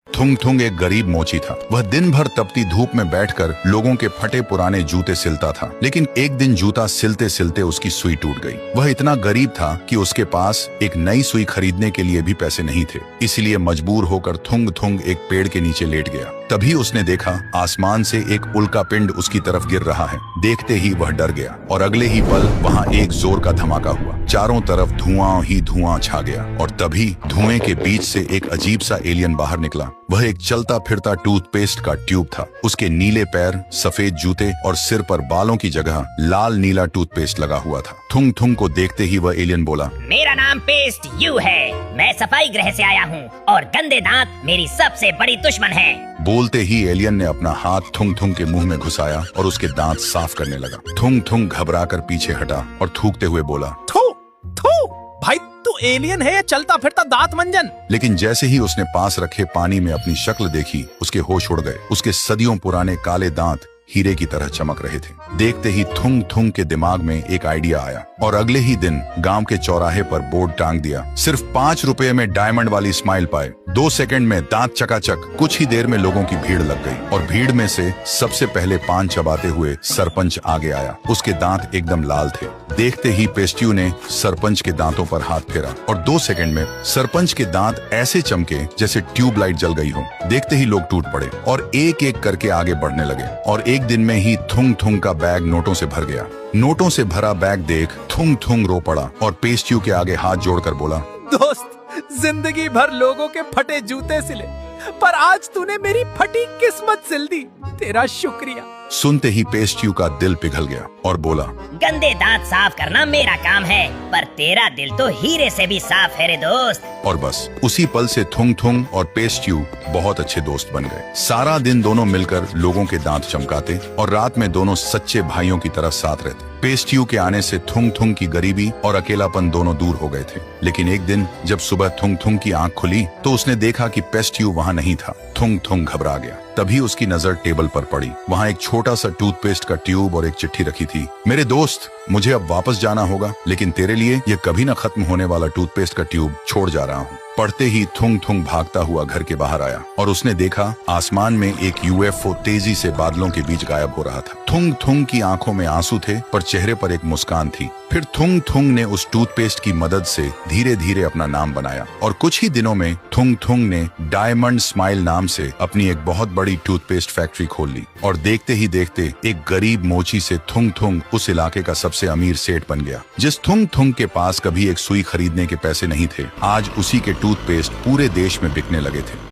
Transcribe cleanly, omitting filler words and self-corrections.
थुंग थुंग एक गरीब मोची था। वह दिन भर तपती धूप में बैठकर लोगों के फटे पुराने जूते सिलता था। लेकिन एक दिन जूता सिलते सिलते उसकी सुई टूट गई। वह इतना गरीब था कि उसके पास एक नई सुई खरीदने के लिए भी पैसे नहीं थे। इसलिए मजबूर होकर थुंग थुंग एक पेड़ के नीचे लेट गया। तभी उसने देखा आसमान से एक उल्का पिंड उसकी तरफ गिर रहा है। देखते ही वह डर गया और अगले ही पल वहाँ एक जोर का धमाका हुआ। चारों तरफ धुआं ही धुआं छा गया और तभी धुएं के बीच से एक अजीब सा एलियन बाहर निकला। वह एक चलता फिरता टूथपेस्ट का ट्यूब था। उसके नीले पैर, सफेद जूते और सिर पर बालों की जगह लाल नीला टूथपेस्ट लगा हुआ था। थुंग थुंग को देखते ही वह एलियन बोला, मेरा नाम पेस्ट यू है। मैं सफाई ग्रह से आया हूँ और गंदे दांत मेरी सबसे बड़ी दुश्मन है। बोलते ही एलियन ने अपना हाथ थुंग थुंग के मुंह में घुसाया और उसके दांत साफ करने लगा। थुंग थुंग घबराकर पीछे हटा और थूकते हुए बोला, थू थू भाई तू एलियन है या चलता फिरता दांत मंजन। लेकिन जैसे ही उसने पास रखे पानी में अपनी शक्ल देखी, उसके होश उड़ गए। उसके सदियों पुराने काले दांत हीरे की तरह चमक रहे थे। देखते ही थुंग थुंग के दिमाग में एक आइडिया आया और अगले ही दिन गांव के चौराहे पर बोर्ड टांग दिया, सिर्फ 5 रुपए में डायमंड वाली स्माइल पाए। 2 सेकंड में दांत चकाचक। कुछ ही देर में लोगों की भीड़ लग गई और भीड़ में से सबसे पहले पान चबाते हुए सरपंच आगे आया। उसके दांत एकदम लाल थे। देखते ही पेस्ट्यू ने सरपंच के दांतों पर हाथ फेरा और 2 सेकंड में सरपंच के दांत ऐसे चमके जैसे ट्यूबलाइट जल गई हो। देखते ही लोग टूट पड़े और एक एक करके आगे बढ़ने लगे और एक दिन में ही थुंग थुंग का बैग नोटों से भर गया। नोटों से भरा बैग देख थुंग थुंग रो पड़ा और पेस्ट्यू के आगे हाथ जोड़कर बोला, दोस्त जिंदगी भर लोगों के फटे जूते सिले, पर आज तूने मेरी फटी किस्मत सिल दी। तेरा शुक्रिया। सुनते ही पेस्ट्यू का दिल पिघल गया और बोला, गंदे दांत साफ करना मेरा काम है, पर तेरा दिल तो हीरे से भी साफ है रे दोस्त। और बस उसी पल से थुंग थुंग और पेस्ट्यू बहुत अच्छे दोस्त बन गए। सारा दिन दोनों मिलकर लोगों के दांत चमकाते और रात में दोनों सच्चे भाइयों की तरह साथ रहते। पेस्ट्यू के आने से थुंग थुंग की गरीबी और अकेलापन दोनों दूर हो गए थे। लेकिन एक दिन जब सुबह थुंग थुंग की आंख खुली तो उसने देखा कि पेस्ट्यू वहाँ नहीं था। थुंग थुंग घबरा गया। तभी उसकी नजर टेबल पर पड़ी। वहाँ एक छोटा सा टूथपेस्ट का ट्यूब और एक चिट्ठी रखी थी। मेरे दोस्त, मुझे अब वापस जाना होगा, लेकिन तेरे लिए ये कभी न खत्म होने वाला टूथपेस्ट का ट्यूब छोड़ जा रहा हूँ। पढ़ते ही थुंग थुंग भागता हुआ घर के बाहर आया और उसने देखा आसमान में एक यूएफओ तेजी से बादलों के बीच गायब हो रहा था। थुंग थुंग की आंखों में आंसू थे पर चेहरे पर एक मुस्कान थी। फिर थुंग थुंग ने उस टूथपेस्ट की मदद से धीरे धीरे अपना नाम बनाया और कुछ ही दिनों में थुंग थुंग ने डायमंड स्माइल नाम से अपनी एक बहुत बड़ी टूथपेस्ट फैक्ट्री खोल ली। और देखते ही देखते एक गरीब मोची से थुंग थुंग उस इलाके का सबसे अमीर सेठ बन गया। जिस थुंग थुंग के पास कभी एक सुई खरीदने के पैसे नहीं थे, आज उसी के टूथपेस्ट पूरे देश में बिकने लगे थे।